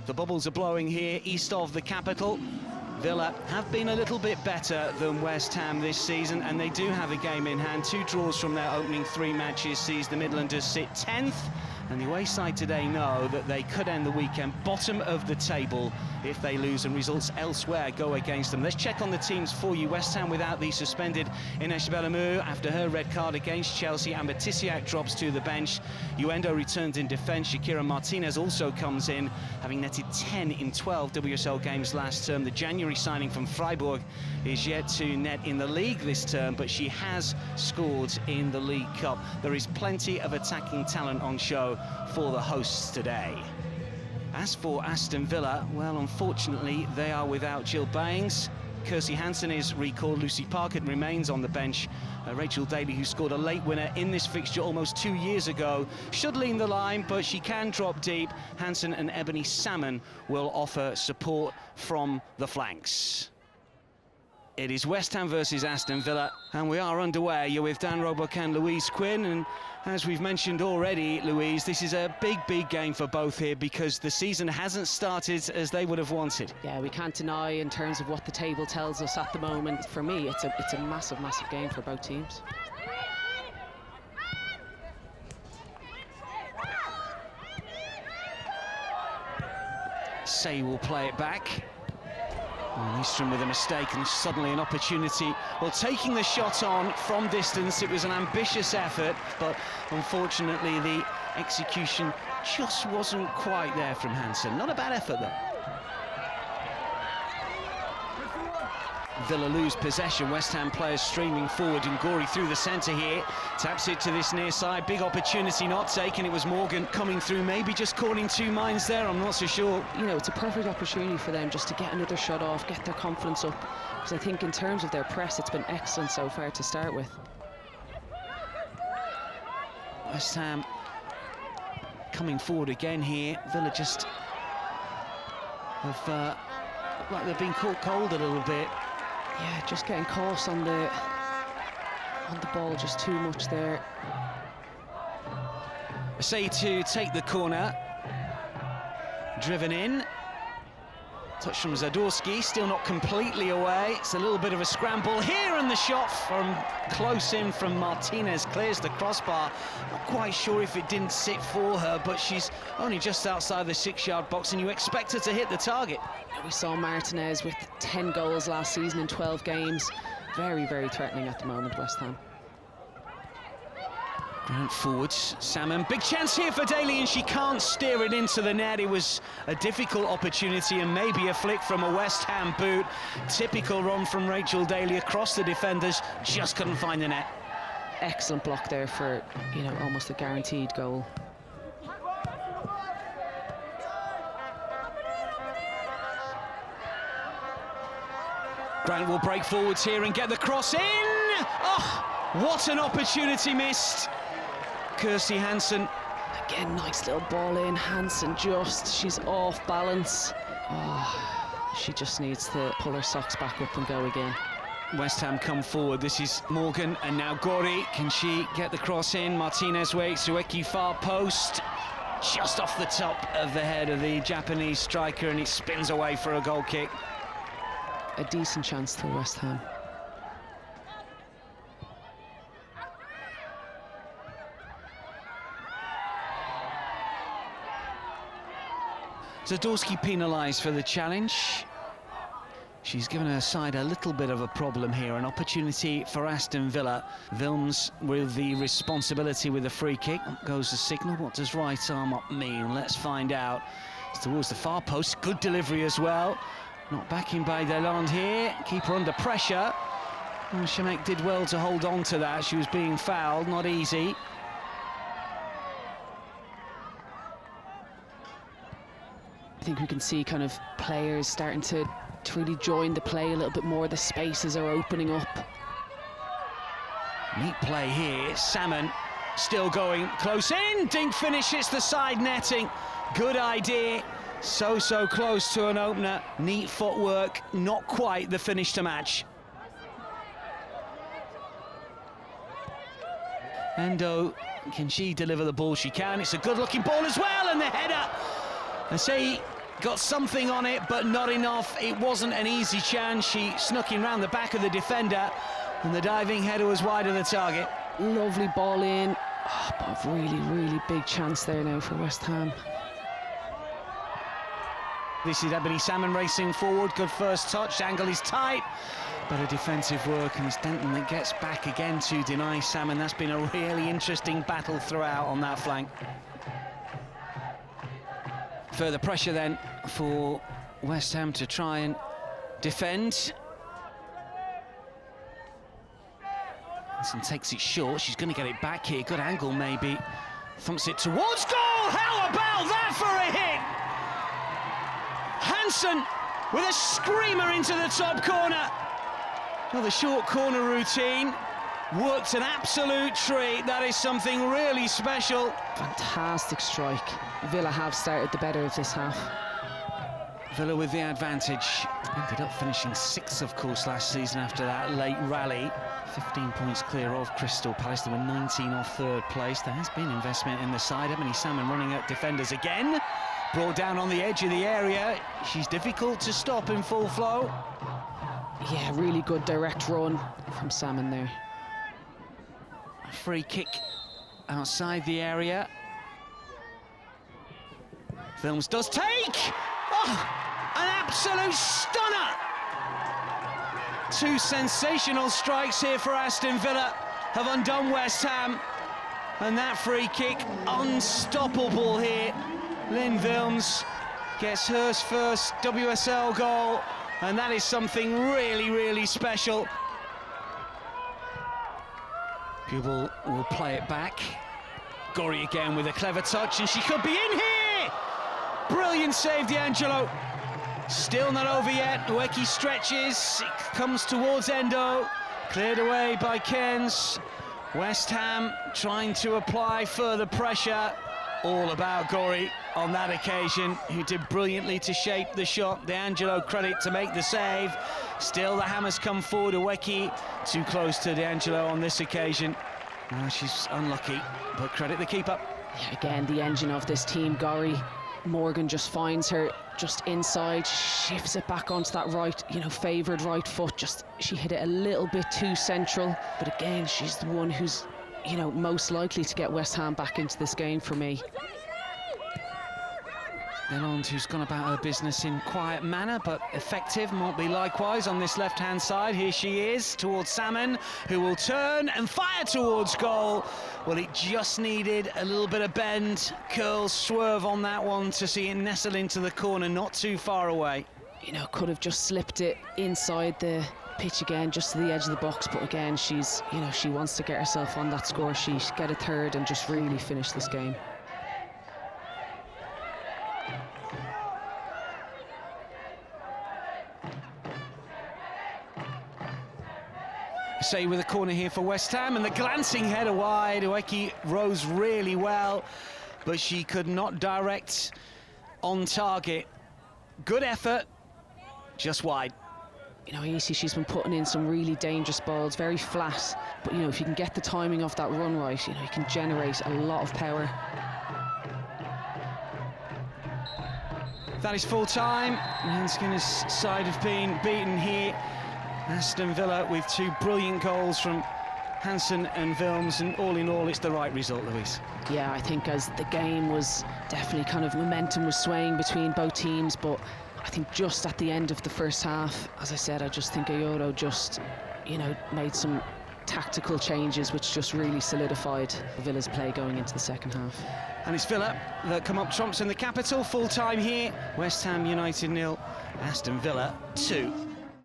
The bubbles are blowing here east of the capital. Villa have been a little bit better than West Ham this season, and they do have a game in hand. 2 draws from their opening 3 matches sees the Midlanders sit 10th, and the away side today know that they could end the weekend bottom of the table if they lose and results elsewhere go against them. Let's check on the teams for you. West Ham without the suspended Ines Bellamou after her red card against Chelsea. Amber Tisiak drops to the bench. Uendo returns in defence. Shakira Martinez also comes in, having netted 10 in 12 WSL games last term. The January signing from Freiburg is yet to net in the league this term, but she has scored in the League Cup. There is plenty of attacking talent on show for the hosts today. As for Aston Villa, well, unfortunately, they are without Jill Bangs. Kirsty Hanson is recalled. Lucy Parker remains on the bench. Rachel Daly, who scored a late winner in this fixture almost 2 years ago, should lean the line, but she can drop deep. Hansen and Ebony Salmon will offer support from the flanks. It is West Ham versus Aston Villa, and we are underway. You're with Dan Roebuck and Louise Quinn, and as we've mentioned already, Louise, this is a big game for both here because the season hasn't started as they would have wanted. Yeah, we can't deny in terms of what the table tells us at the moment. For me, it's a massive game for both teams. Say will play it back. Nystrom with a mistake and suddenly an opportunity. Well, taking the shot on from distance, it was an ambitious effort, but unfortunately the execution just wasn't quite there from Hansen. Not a bad effort though. Villa lose possession. West Ham players streaming forward, and Gorey through the centre here. Taps it to this near side. Big opportunity not taken. It was Morgan coming through, maybe just caught in 2 minds there, I'm not so sure. You know, it's a perfect opportunity for them just to get another shot off, get their confidence up, because I think in terms of their press, it's been excellent so far to start with. West Ham coming forward again here. Villa just have looked like they've been caught cold a little bit. Yeah, just getting caught on the ball just too much there. Say to take the corner. Driven in. Touch from Zadorsky, still not completely away. It's a little bit of a scramble here, and the shot from close in from Martinez clears the crossbar. Not quite sure if it didn't sit for her, but she's only just outside the 6-yard box, and you expect her to hit the target. We saw Martinez with 10 goals last season in 12 games. Very threatening at the moment, West Ham. Grant forwards, Salmon, big chance here for Daly, and she can't steer it into the net. It was a difficult opportunity and maybe a flick from a West Ham boot. Typical run from Rachel Daly across the defenders, just couldn't find the net. Excellent block there for, you know, almost a guaranteed goal. Grant will break forwards here and get the cross in. Oh, what an opportunity missed. Kirsty Hansen. Again, nice little ball in. Hansen she's off balance. Oh, she just needs to pull her socks back up and go again. West Ham come forward. This is Morgan and now Gorey. Can she get the cross in? Martinez waits. Ueki far post. Just off the top of the head of the Japanese striker, and it spins away for a goal kick. A decent chance for West Ham. Zadorsky penalised for the challenge. She's given her side a little bit of a problem here. An opportunity for Aston Villa. Vilms with the responsibility with the free kick. Up goes the signal. What does right arm up mean? Let's find out. It's towards the far post. Good delivery as well. Not backing by Deland here. Keeper under pressure. Oh, Shemek did well to hold on to that. She was being fouled. Not easy. I think we can see kind of players starting to really join the play a little bit more. The spaces are opening up. Neat play here. Salmon still going close in. Dink finishes the side netting. Good idea. So close to an opener. Neat footwork. Not quite the finish to match. Endo, can she deliver the ball? She can. It's a good looking ball as well, and the header. I say got something on it, but not enough. It wasn't an easy chance. She snuck in round the back of the defender, and the diving header was wide of the target. Lovely ball in. Oh, but a really, really big chance there now for West Ham. This is Ebony Salmon racing forward. Good first touch. Angle is tight. Better defensive work, and it's Denton that gets back again to deny Salmon. That's been a really interesting battle throughout on that flank. Further pressure then for West Ham to try and defend. Hanson takes it short. She's going to get it back here. Good angle maybe. Thumps it towards goal. How about that for a hit? Hanson with a screamer into the top corner. Well, the short corner routine worked an absolute treat. That is something really special. Fantastic strike. Villa have started the better of this half. Villa with the advantage. Ended up finishing 6th, of course, last season after that late rally. 15 points clear of Crystal Palace. They were 19 off 3rd place. There has been investment in the side. Ebony Salmon running at defenders again. Brought down on the edge of the area. She's difficult to stop in full flow. Yeah, really good direct run from Salmon there. A free kick outside the area. Vilms does take! Oh, an absolute stunner! 2 sensational strikes here for Aston Villa have undone West Ham. And that free kick, unstoppable here. Lynn Vilms gets her first WSL goal, and that is something really, really special. Pupil will play it back. Gorry again with a clever touch, and she could be in here! Brilliant save, D'Angelo. Still not over yet. Ueki stretches, it comes towards Endo. Cleared away by Cairns. West Ham trying to apply further pressure. All about Gorry on that occasion, who did brilliantly to shape the shot. D'Angelo credit to make the save. Still the hammers come forward. Ueki too close to D'Angelo on this occasion. She's unlucky, but credit the keeper. Yeah, again, the engine of this team, Gorry. Morgan just finds her just inside, shifts it back onto that right, favoured right foot. She hit it a little bit too central, but again, she's the one who's, most likely to get West Ham back into this game for me. Delond, who's gone about her business in quiet manner, but effective. Motley likewise on this left-hand side. Here she is towards Salmon, who will turn and fire towards goal. Well, it just needed a little bit of bend, curl, swerve on that one to see it nestle into the corner, not too far away. Could have just slipped it inside the pitch again, just to the edge of the box, but again, she's, she wants to get herself on that score sheet, get a third and just really finish this game. Say with a corner here for West Ham, and the glancing header wide. Ueki rose really well, but she could not direct on target. Good effort, just wide. You see she's been putting in some really dangerous balls, very flat, but if you can get the timing of that run right, you can generate a lot of power. That is full time. Hanskin's side have been beaten here. Aston Villa with 2 brilliant goals from Hansen and Vilms, and all in all, it's the right result, Louise. Yeah, I think as the game was definitely momentum was swaying between both teams, but I think just at the end of the first half, as I said, I just think Ayoto just, made some tactical changes which just really solidified Villa's play going into the second half. And it's Villa that come up trumps in the capital. Full time here. West Ham United 0, Aston Villa 2.